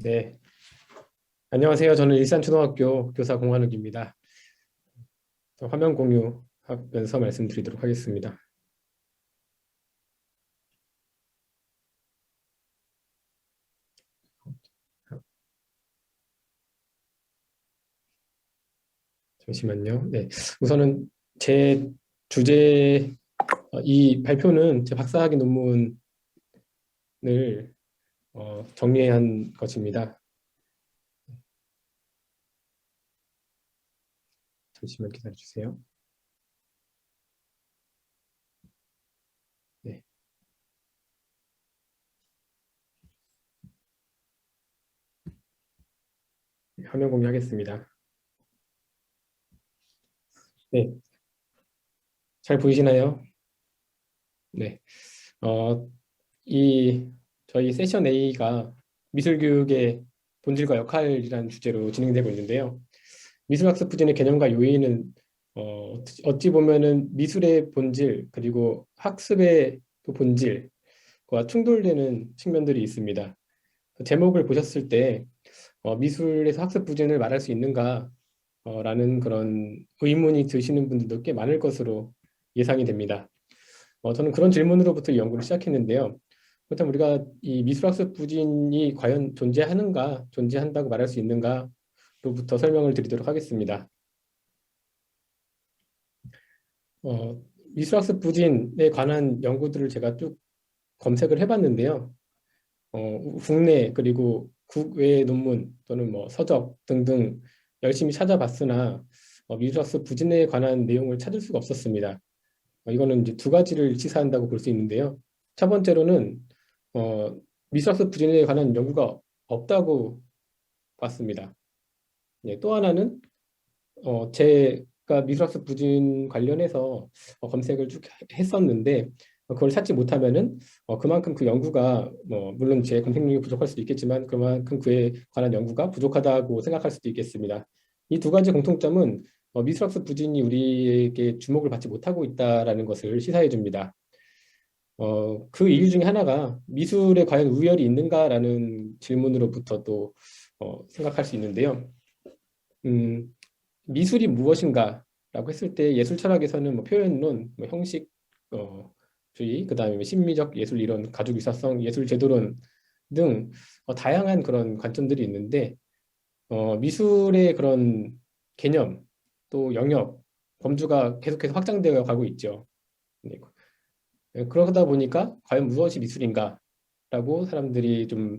네, 안녕하세요. 저는 일산초등학교 교사 공한욱입니다. 화면 공유하면서 말씀드리도록 하겠습니다. 잠시만요. 네, 우선은 제 주제, 이 발표는 제 박사학위 논문을 정리한 것입니다. 잠시만 기다려 주세요. 네, 화면 공유하겠습니다. 네, 잘 보이시나요? 네, 어, 이 저희 세션 A가 미술교육의 본질과 역할이라는 주제로 진행되고 있는데요. 미술학습 부진의 개념과 요인은 어찌 보면은 미술의 본질 그리고 학습의 그 본질과 충돌되는 측면들이 있습니다. 제목을 보셨을 때 미술에서 학습 부진을 말할 수 있는가 라는 그런 의문이 드시는 분들도 꽤 많을 것으로 예상이 됩니다. 저는 그런 질문으로부터 이 연구를 시작했는데요. 그렇다면 우리가 이 미술학습 부진이 과연 존재하는가, 존재한다고 말할 수 있는가로부터 설명을 드리도록 하겠습니다. 어, 미술학습 부진에 관한 연구들을 제가 쭉 검색을 해봤는데요. 국내 그리고 국외 논문 또는 뭐 서적 등등 열심히 찾아봤으나 미술학습 부진에 관한 내용을 찾을 수가 없었습니다. 이거는 이제 두 가지를 시사한다고 볼 수 있는데요. 첫 번째로는 어, 미술학습 부진에 관한 연구가 없다고 봤습니다. 예, 또 하나는 제가 미술학습 부진 관련해서 검색을 쭉 했었는데 그걸 찾지 못하면은 그만큼 그 연구가 물론 제 검색력이 부족할 수도 있겠지만 그만큼 그에 관한 연구가 부족하다고 생각할 수도 있겠습니다. 이 두 가지 공통점은 미술학습 부진이 우리에게 주목을 받지 못하고 있다라는 것을 시사해 줍니다. 그 이유 중에 하나가 미술에 과연 우열이 있는가라는 질문으로부터 또 생각할 수 있는데요. 음, 미술이 무엇인가라고 했을 때 예술 철학에서는 뭐 표현론, 뭐 형식 주의, 그다음에 심미적 예술 이론, 가족 유사성, 예술 제도론 등 다양한 그런 관점들이 있는데 미술의 그런 개념 또 영역 범주가 계속해서 확장되어 가고 있죠. 네. 그러다 보니까 과연 무엇이 미술인가라고 사람들이 좀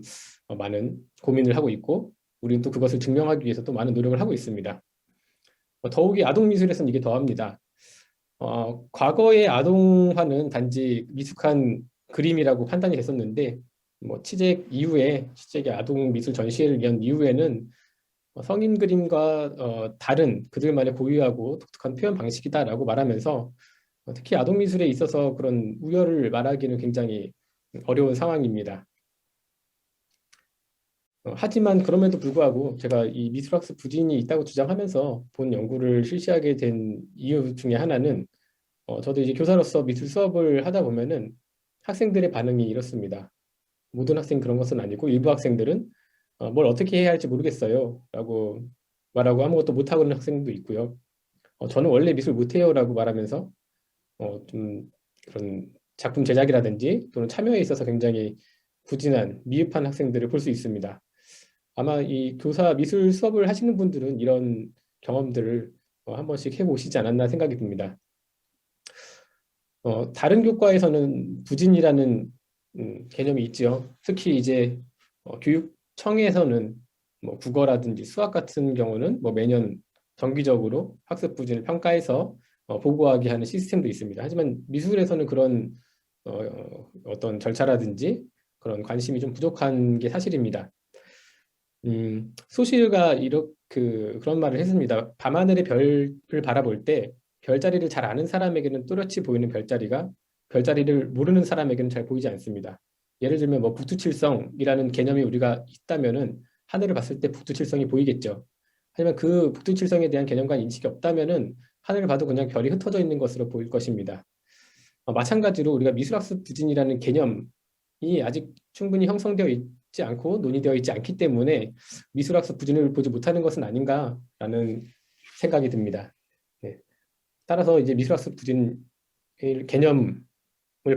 많은 고민을 하고 있고 우리는 또 그것을 증명하기 위해서 또 많은 노력을 하고 있습니다. 더욱이 아동미술에서는 이게 더합니다. 과거의 아동화는 단지 미숙한 그림이라고 판단이 됐었는데, 뭐 치잭 이후에 치잭의 아동 미술 전시회를 연 이후에는 성인 그림과 다른 그들만의 고유하고 독특한 표현 방식이다라고 말하면서 특히 아동 미술에 있어서 그런 우열을 말하기는 굉장히 어려운 상황입니다. 하지만 그럼에도 불구하고 제가 이 미술학습 부진이 있다고 주장하면서 본 연구를 실시하게 된 이유 중에 하나는 저도 이제 교사로서 미술 수업을 하다 보면은 학생들의 반응이 이렇습니다. 모든 학생 그런 것은 아니고 일부 학생들은 뭘 어떻게 해야 할지 모르겠어요 라고 말하고 아무것도 못하고 있는 학생도 있고요. 저는 원래 미술 못해요 라고 말하면서 좀 그런 작품 제작이라든지 또는 참여에 있어서 굉장히 부진한 미흡한 학생들을 볼 수 있습니다. 아마 이 교사 미술 수업을 하시는 분들은 이런 경험들을 한 번씩 해보시지 않았나 생각이 듭니다. 다른 교과에서는 부진이라는 개념이 있죠. 특히 이제 교육청에서는 뭐 국어라든지 수학 같은 경우는 뭐 매년 정기적으로 학습 부진을 평가해서 보고하게 하는 시스템도 있습니다. 하지만 미술에서는 그런 어떤 절차라든지 그런 관심이 좀 부족한 게 사실입니다. 소실가 그런 말을 했습니다. 밤하늘의 별을 바라볼 때 별자리를 잘 아는 사람에게는 또렷이 보이는 별자리를 모르는 사람에게는 잘 보이지 않습니다. 예를 들면 뭐 북두칠성이라는 개념이 우리가 있다면은 하늘을 봤을 때 북두칠성이 보이겠죠. 하지만 그 북두칠성에 대한 개념과 인식이 없다면은 하늘을 봐도 그냥 별이 흩어져 있는 것으로 보일 것입니다. 마찬가지로 우리가 미술학습 부진이라는 개념이 아직 충분히 형성되어 않고 논의되어 있지 않기 때문에 미술학습 부진을 보지 못하는 것은 아닌가라는 생각이 듭니다. 네. 따라서 이제 미술학습 부진 개념을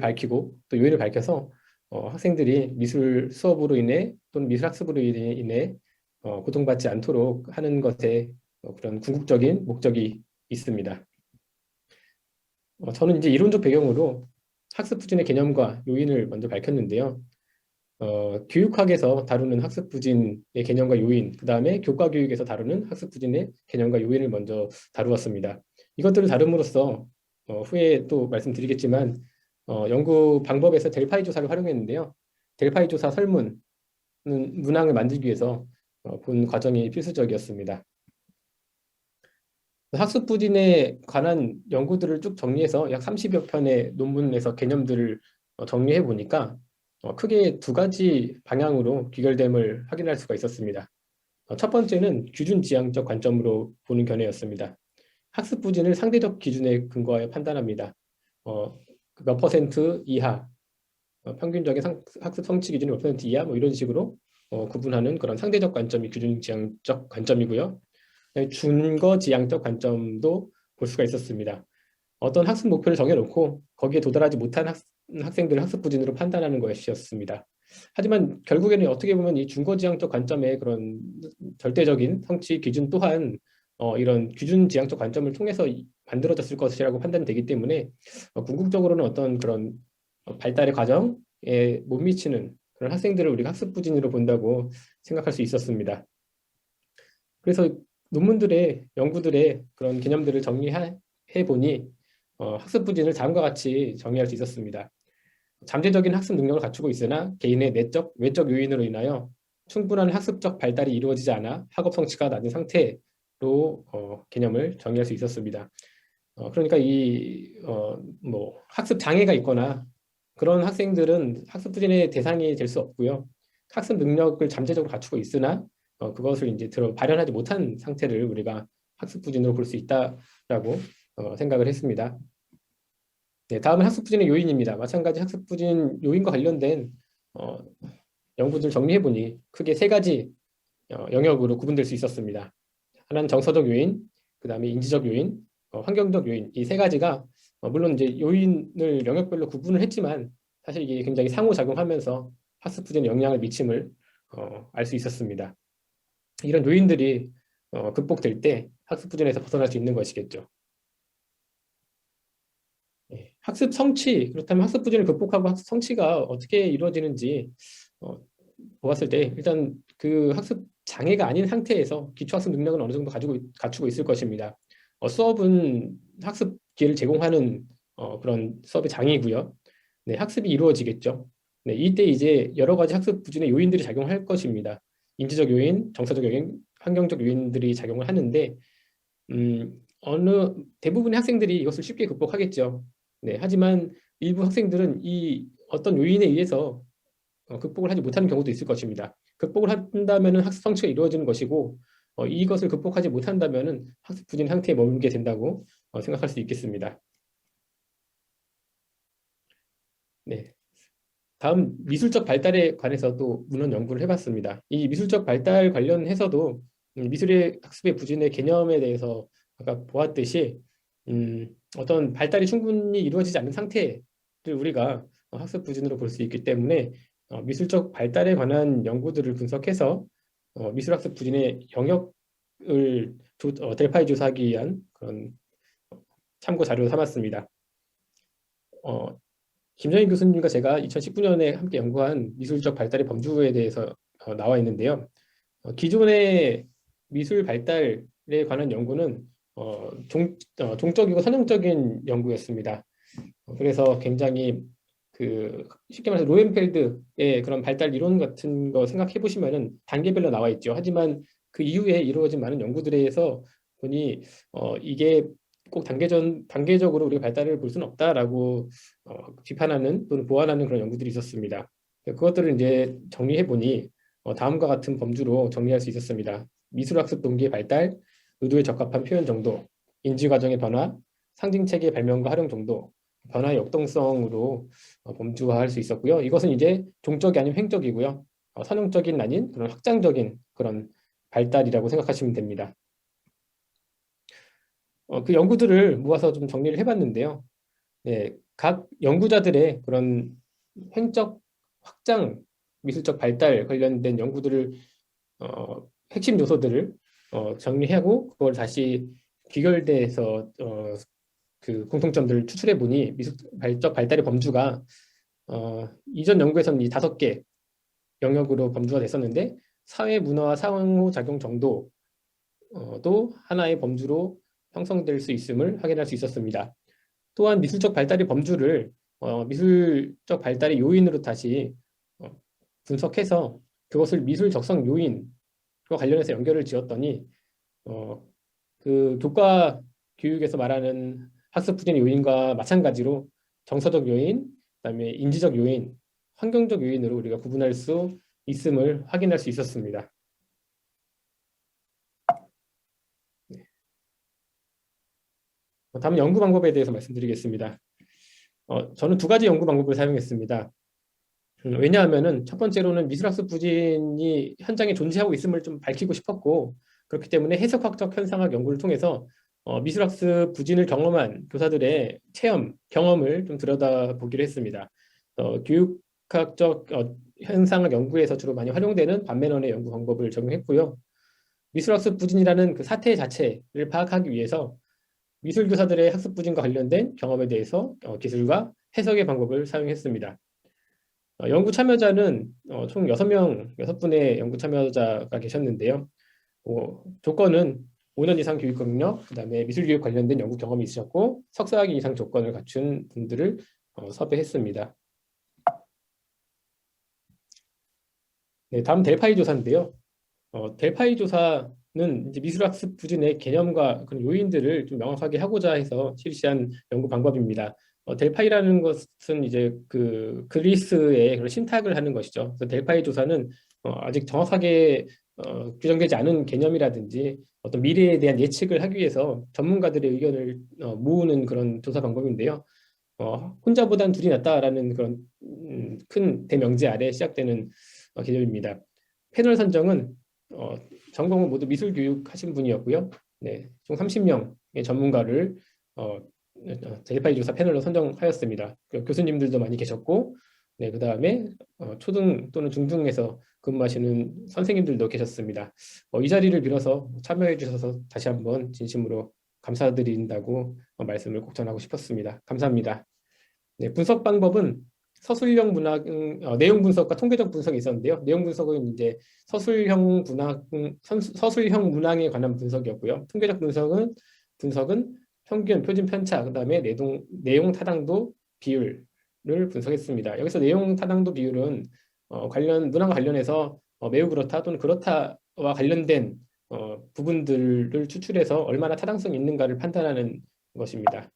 밝히고 또 요인을 밝혀서 학생들이 미술 수업으로 인해 또는 미술 학습으로 인해 고통받지 않도록 하는 것에 그런 궁극적인 목적이 있습니다. 저는 이제 이론적 배경으로 학습 부진의 개념과 요인을 먼저 밝혔는데요. 교육학에서 다루는 학습 부진의 개념과 요인, 그 다음에 교과 교육에서 다루는 학습 부진의 개념과 요인을 먼저 다루었습니다. 이것들을 다rum으로써 후에 또 말씀드리겠지만 연구 방법에서 델파이 조사를 활용했는데요. 델파이 조사 설문 문항을 만들기 위해서 본 과정이 필수적이었습니다. 학습 부진에 관한 연구들을 쭉 정리해서 약 30여 편의 논문에서 개념들을 정리해 보니까 크게 두 가지 방향으로 귀결됨을 확인할 수가 있었습니다. 첫 번째는 규준지향적 관점으로 보는 견해였습니다. 학습 부진을 상대적 기준에 근거하여 판단합니다. 몇 퍼센트 이하, 평균적인 학습 성취 기준이 몇 퍼센트 이하, 뭐 이런 식으로 구분하는 그런 상대적 관점이 규준지향적 관점이고요. 준거지향적 관점도 볼 수가 있었습니다. 어떤 학습 목표를 정해놓고 거기에 도달하지 못한 학생들을 학습 부진으로 판단하는 것이었습니다. 하지만 결국에는 어떻게 보면 이 준거지향적 관점의 그런 절대적인 성취 기준 또한 이런 규준지향적 관점을 통해서 만들어졌을 것이라고 판단되기 때문에 궁극적으로는 어떤 그런 발달의 과정에 못 미치는 그런 학생들을 우리가 학습 부진으로 본다고 생각할 수 있었습니다. 그래서 논문들의 연구들의 그런 개념들을 정리해 보니 학습 부진을 다음과 같이 정의할 수 있었습니다. 잠재적인 학습 능력을 갖추고 있으나 개인의 내적, 외적 요인으로 인하여 충분한 학습적 발달이 이루어지지 않아 학업 성취가 낮은 상태로 개념을 정의할 수 있었습니다. 그러니까 뭐 학습 장애가 있거나 그런 학생들은 학습 부진의 대상이 될 수 없고요. 학습 능력을 잠재적으로 갖추고 있으나 그것을 이제 발현하지 못한 상태를 우리가 학습 부진으로 볼 수 있다라고 생각을 했습니다. 네, 다음은 학습 부진의 요인입니다. 마찬가지 학습 부진 요인과 관련된 연구들 정리해 보니 크게 세 가지 영역으로 구분될 수 있었습니다. 하나는 정서적 요인, 그 다음에 인지적 요인, 환경적 요인, 이 세 가지가 물론 이제 요인을 영역별로 구분을 했지만 사실 이게 굉장히 상호작용하면서 학습 부진에 영향을 미침을 알 수 있었습니다. 이런 요인들이 극복될 때 학습 부진에서 벗어날 수 있는 것이겠죠. 학습 성취, 그렇다면 학습 부진을 극복하고 학습 성취가 어떻게 이루어지는지 보았을 때 일단 그 학습 장애가 아닌 상태에서 기초학습 능력은 어느 정도 갖추고 있을 것입니다. 수업은 학습 기회를 제공하는 그런 수업의 장이고요. 네, 학습이 이루어지겠죠. 네, 이때 이제 여러 가지 학습 부진의 요인들이 작용할 것입니다. 인지적 요인, 정서적 요인, 환경적 요인들이 작용을 하는데 어느 대부분의 학생들이 이것을 쉽게 극복하겠죠. 네, 하지만 일부 학생들은 이 어떤 요인에 의해서 극복을 하지 못하는 경우도 있을 것입니다. 극복을 한다면 학습 성취가 이루어지는 것이고 이것을 극복하지 못한다면 학습 부진 상태에 머물게 된다고 생각할 수 있겠습니다. 네. 다음 미술적 발달에 관해서도 문헌 연구를 해봤습니다. 이 미술적 발달 관련해서도 미술의 학습의 부진의 개념에 대해서 아까 보았듯이 어떤 발달이 충분히 이루어지지 않는 상태를 우리가 학습 부진으로 볼 수 있기 때문에 미술적 발달에 관한 연구들을 분석해서 미술학습 부진의 영역을 델파이 조사하기 위한 그런 참고 자료로 삼았습니다. 김정인 교수님과 제가 2019년에 함께 연구한 미술적 발달의 범주에 대해서 나와 있는데요. 기존의 미술 발달에 관한 연구는 종적이고 선형적인 연구였습니다. 그래서 굉장히 쉽게 말해서 로엔펠드의 그런 발달 이론 같은 거 생각해 보시면은 단계별로 나와 있죠. 하지만 그 이후에 이루어진 많은 연구들에서 보니 이게 꼭 단계적으로 우리가 발달을 볼 수는 없다라고 비판하는 또는 보완하는 그런 연구들이 있었습니다. 그것들을 이제 정리해 보니 다음과 같은 범주로 정리할 수 있었습니다. 미술학습 동기의 발달, 의도에 적합한 표현 정도, 인지 과정의 변화, 상징체계 발명과 활용 정도, 변화의 역동성으로 범주화할 수 있었고요. 이것은 이제 종적이 아닌 횡적이고요. 선형적인 아닌 그런 확장적인 그런 발달이라고 생각하시면 됩니다. 그 연구들을 모아서 좀 정리를 해봤는데요. 네, 각 연구자들의 그런 횡적 확장, 미술적 발달 관련된 연구들을 핵심 요소들을 정리하고 그걸 다시 귀결돼서 그 공통점들을 추출해 보니 미술적 발달의 범주가 이전 연구에서는 이 5개 영역으로 범주가 됐었는데 사회 문화와 상호작용 정도도 하나의 범주로 형성될 수 있음을 확인할 수 있었습니다. 또한 미술적 발달의 범주를 미술적 발달의 요인으로 다시 어, 분석해서 그것을 미술 적성 요인과 관련해서 연결을 지었더니 그 교과 교육에서 말하는 학습 부진의 요인과 마찬가지로 정서적 요인, 그다음에 인지적 요인, 환경적 요인으로 우리가 구분할 수 있음을 확인할 수 있었습니다. 다음 연구 방법에 대해서 말씀드리겠습니다. 저는 2가지 연구 방법을 사용했습니다. 왜냐하면은 첫 번째로는 미술학습 부진이 현장에 존재하고 있음을 좀 밝히고 싶었고 그렇기 때문에 해석학적 현상학 연구를 통해서 미술학습 부진을 경험한 교사들의 체험, 경험을 좀 들여다보기로 했습니다. 교육학적 현상학 연구에서 주로 많이 활용되는 반면원의 연구 방법을 적용했고요. 미술학습 부진이라는 그 사태 자체를 파악하기 위해서 미술교사들의 학습 부진과 관련된 경험에 대해서 기술과 해석의 방법을 사용했습니다. 연구 참여자는 총 6분의 연구 참여자가 계셨는데요. 조건은 5년 이상 교육 경력, 그다음에 미술 교육 관련된 연구 경험이 있으셨고 석사학위 이상 조건을 갖춘 분들을 섭외했습니다. 네, 다음 델파이 조사인데요. 델파이 조사는 이제 미술학습 부진의 개념과 그런 요인들을 좀 명확하게 하고자 해서 실시한 연구 방법입니다. 델파이라는 것은 이제 그 그리스의 그런 신탁을 하는 것이죠. 그래서 델파이 조사는 아직 정확하게 규정되지 않은 개념이라든지 어떤 미래에 대한 예측을 하기 위해서 전문가들의 의견을 모으는 그런 조사 방법인데요. 혼자보단 둘이 낫다라는 그런 큰 대명제 아래 시작되는 개념입니다. 패널 선정은 전공은 모두 미술 교육 하신 분이었고요. 네, 총 30명의 전문가를 델파이 조사 패널로 선정하였습니다. 교수님들도 많이 계셨고, 네, 그 다음에 초등 또는 중등에서 근무하시는 선생님들도 계셨습니다. 이 자리를 빌어서 참여해 주셔서 다시 한번 진심으로 감사드린다고 말씀을 꼭 전하고 싶었습니다. 감사합니다. 네, 분석 방법은 서술형 문학, 내용 분석과 통계적 분석이 있었는데요. 내용 분석은 이제 서술형 문항에 관한 분석이었고요. 통계적 분석은 평균, 표준 편차, 그다음에 내용 타당도 비율을 분석했습니다. 여기서 내용 타당도 비율은 문항과 관련해서 매우 그렇다 또는 그렇다와 관련된 부분들을 추출해서 얼마나 타당성이 있는가를 판단하는 것입니다.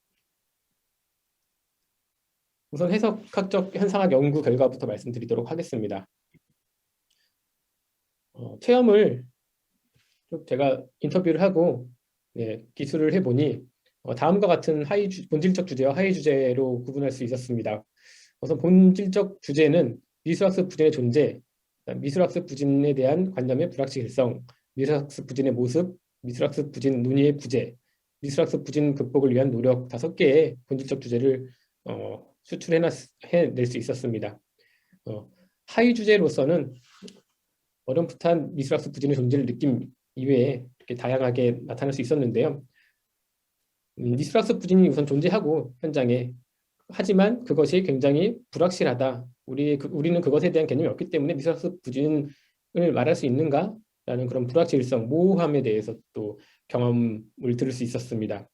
우선 해석학적 현상학 연구 결과부터 말씀드리도록 하겠습니다. 체험을 제가 인터뷰를 하고 기술을 해보니 다음과 같은 본질적 주제와 하위 주제로 구분할 수 있었습니다. 우선 본질적 주제는 미술학습 부진의 존재, 미술학습 부진에 대한 관념의 불확실성, 미술학습 부진의 모습, 미술학습 부진 논의의 부재, 미술학습 부진 극복을 위한 노력 5개의 본질적 주제를 수출해낼 수 있었습니다. 하위 주제로서는 어렴풋한 미술학습 부진의 존재를 느낌 이외에 이렇게 다양하게 나타날 수 있었는데요. 미술학습 부진이 우선 존재하고 현장에 하지만 그것이 굉장히 불확실하다. 우리는 그것에 대한 개념이 없기 때문에 미술학습 부진을 말할 수 있는가라는 그런 불확실성, 모호함에 대해서 또 경험을 들을 수 있었습니다.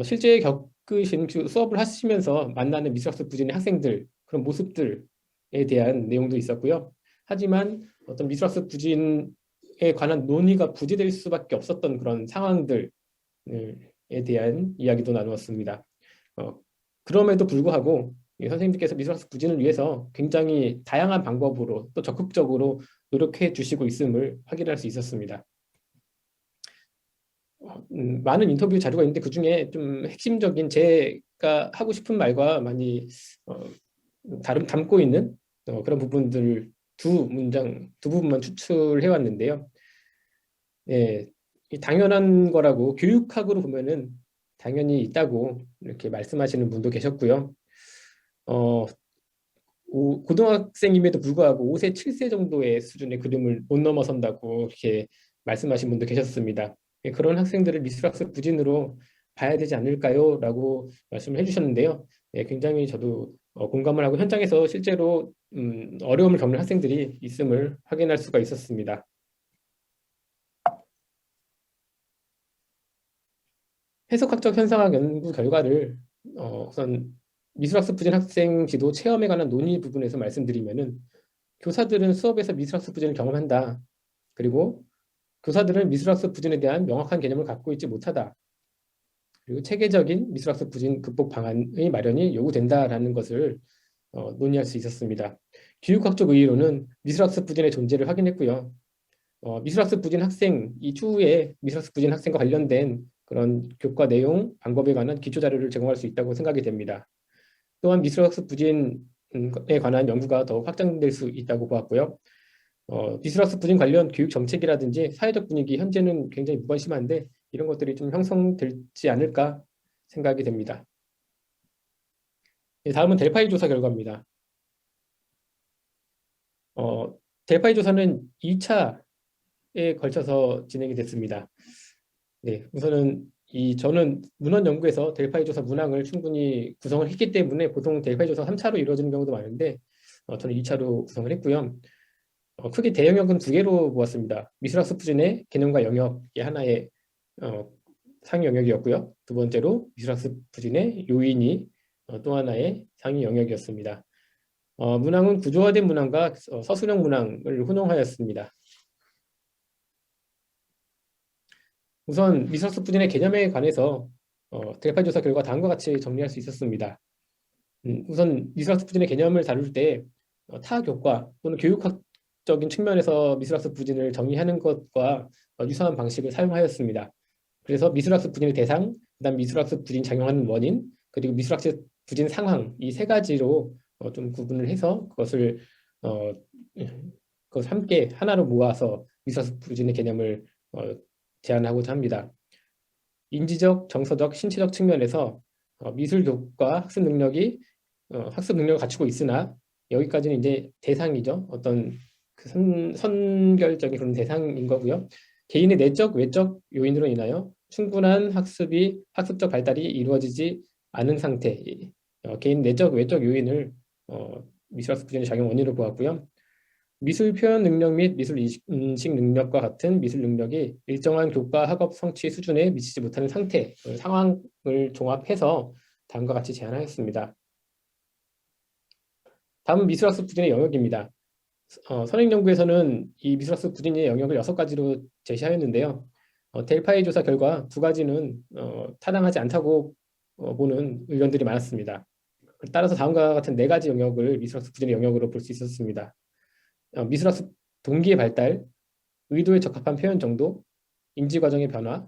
실제 겪으신 수업을 하시면서 만나는 미술학습 부진의 학생들 그런 모습들에 대한 내용도 있었고요. 하지만 어떤 미술학습 부진에 관한 논의가 부재될 수밖에 없었던 그런 상황들에 대한 이야기도 나누었습니다. 그럼에도 불구하고 선생님들께서 미술학습 부진을 위해서 굉장히 다양한 방법으로 또 적극적으로 노력해 주시고 있음을 확인할 수 있었습니다. 많은 인터뷰 자료가 있는데 그중에 좀 핵심적인 제가 하고 싶은 말과 많이 담고 있는 그런 부분들을 두 부분만 추출해 왔는데요. 예, 이 당연한 거라고 교육학으로 보면은 당연히 있다고 이렇게 말씀하시는 분도 계셨고요. 어, 고등학생임에도 불구하고 5세, 7세 정도의 수준의 그림을 못 넘어선다고 이렇게 말씀하신 분도 계셨습니다. 예, 그런 학생들을 미술학습 부진으로 봐야 되지 않을까요? 라고 말씀을 해주셨는데요. 예, 굉장히 저도 공감을 하고 현장에서 실제로 어려움을 겪는 학생들이 있음을 확인할 수가 있었습니다. 해석학적 현상학 연구 결과를 우선 미술학습 부진 학생 지도 체험에 관한 논의 부분에서 말씀드리면은 교사들은 수업에서 미술학습 부진을 경험한다. 그리고 교사들은 미술학습 부진에 대한 명확한 개념을 갖고 있지 못하다. 그리고 체계적인 미술학습 부진 극복 방안의 마련이 요구된다라는 것을 논의할 수 있었습니다. 교육학적 의의로는 미술학습 부진의 존재를 확인했고요. 미술학습 부진 학생, 이 추후에 미술학습 부진 학생과 관련된 그런 교과 내용, 방법에 관한 기초 자료를 제공할 수 있다고 생각이 됩니다. 또한 미술학습 부진에 관한 연구가 더욱 확장될 수 있다고 보았고요. 미술학습 부진 관련 교육 정책이라든지 사회적 분위기 현재는 굉장히 무관심한데 이런 것들이 좀 형성되지 않을까 생각이 됩니다. 다음은 델파이 조사 결과입니다. 델파이 조사는 2차에 걸쳐서 진행이 됐습니다. 네, 우선은 저는 문헌 연구에서 델파이 조사 문항을 충분히 구성을 했기 때문에 보통 델파이 조사 3차로 이루어지는 경우도 많은데 저는 2차로 구성을 했고요. 크게 대영역은 두 개로 보았습니다. 미술학습 부진의 개념과 영역이 하나의 상위 영역이었고요. 두 번째로 미술학습 부진의 요인이 또 하나의 상위 영역이었습니다. 문항은 구조화된 문항과 서술형 문항을 혼용하였습니다. 우선 미술학습 부진의 개념에 관해서 델파이 조사 결과 다음과 같이 정리할 수 있었습니다. 우선 미술학습 부진의 개념을 다룰 때 타교과 또는 교육학적인 측면에서 미술학습 부진을 정의하는 것과 유사한 방식을 사용하였습니다. 그래서 미술학습 부진의 대상, 그다음 미술학습 부진 작용하는 원인, 그리고 미술학습 부진 상황 이 세 가지로 좀 구분을 해서 어, 그것을 함께 하나로 모아서 미술학습 부진의 개념을 제안하고자 합니다. 인지적, 정서적, 신체적 측면에서 미술 교과 학습 능력을 갖추고 있으나 여기까지는 이제 대상이죠. 어떤 그 선결적인 그런 대상인 거고요. 개인의 내적, 외적 요인으로 인하여 충분한 학습적 발달이 이루어지지 않은 상태, 개인 내적, 외적 요인을 미술학습 부진의 작용 원인으로 보았고요. 미술 표현 능력 및 미술 인식 능력과 같은 미술 능력이 일정한 교과 학업 성취 수준에 미치지 못하는 상태, 상황을 종합해서 다음과 같이 제안하였습니다. 다음은 미술학습 부진의 영역입니다. 선행연구에서는 이 미술학습 부진의 영역을 6가지로 제시하였는데요. 델파이 조사 결과 2가지는 타당하지 않다고 보는 의견들이 많았습니다. 따라서 다음과 같은 4가지 영역을 미술학습 부진의 영역으로 볼 수 있었습니다. 미술학습 동기의 발달, 의도에 적합한 표현 정도, 인지과정의 변화,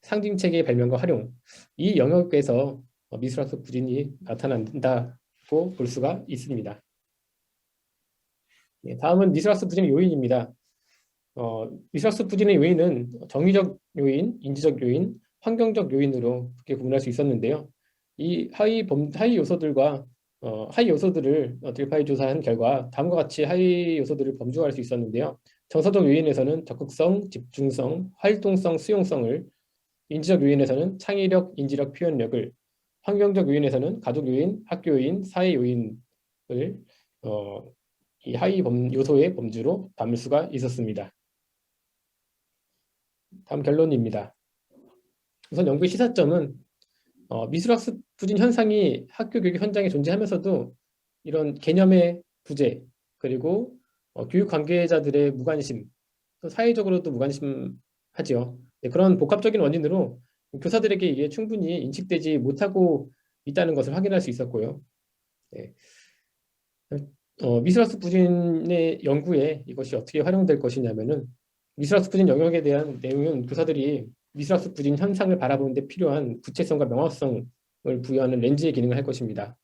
상징체계의 발명과 활용, 이 영역에서 미술학습 부진이 나타난다고 볼 수가 있습니다. 다음은 미술학습 부진의 요인입니다. 미술학습 부진의 요인은 정의적 요인, 인지적 요인, 환경적 요인으로 크게 구분할 수 있었는데요. 이 하위 요소들을 델파이 조사한 결과 다음과 같이 하위 요소들을 범주할 수 있었는데요. 정서적 요인에서는 적극성, 집중성, 활동성, 수용성을, 인지적 요인에서는 창의력, 인지력, 표현력을, 환경적 요인에서는 가족 요인, 학교 요인, 사회 요인을 이 하위 요소의 범주로 담을 수가 있었습니다. 다음 결론입니다. 우선 연구의 시사점은 미술학습 부진 현상이 학교 교육 현장에 존재하면서도 이런 개념의 부재, 그리고 교육 관계자들의 무관심, 또 사회적으로도 무관심하지요. 네, 그런 복합적인 원인으로 교사들에게 이게 충분히 인식되지 못하고 있다는 것을 확인할 수 있었고요. 네. 미술학습 부진의 연구에 이것이 어떻게 활용될 것이냐면은 미술학습 부진 영역에 대한 내용은 교사들이 미술학습 부진 현상을 바라보는 데 필요한 구체성과 명확성을 부여하는 렌즈의 기능을 할 것입니다.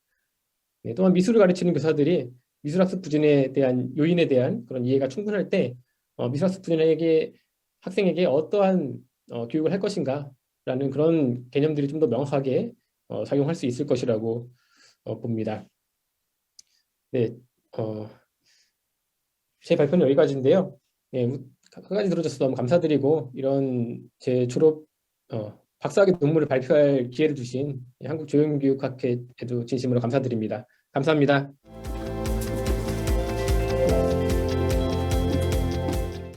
네, 또한 미술을 가르치는 교사들이 미술학습 부진에 대한 요인에 대한 그런 이해가 충분할 때 미술학습 부진에게 학생에게 어떠한 교육을 할 것인가라는 그런 개념들이 좀 더 명확하게 작용할 수 있을 것이라고 봅니다. 네, 제 발표는 여기까지인데요. 네, 끝까지 들어줘서 너무 감사드리고 이런 제 졸업 박사학위 논문을 발표할 기회를 주신 한국조형교육학회에도 진심으로 감사드립니다. 감사합니다.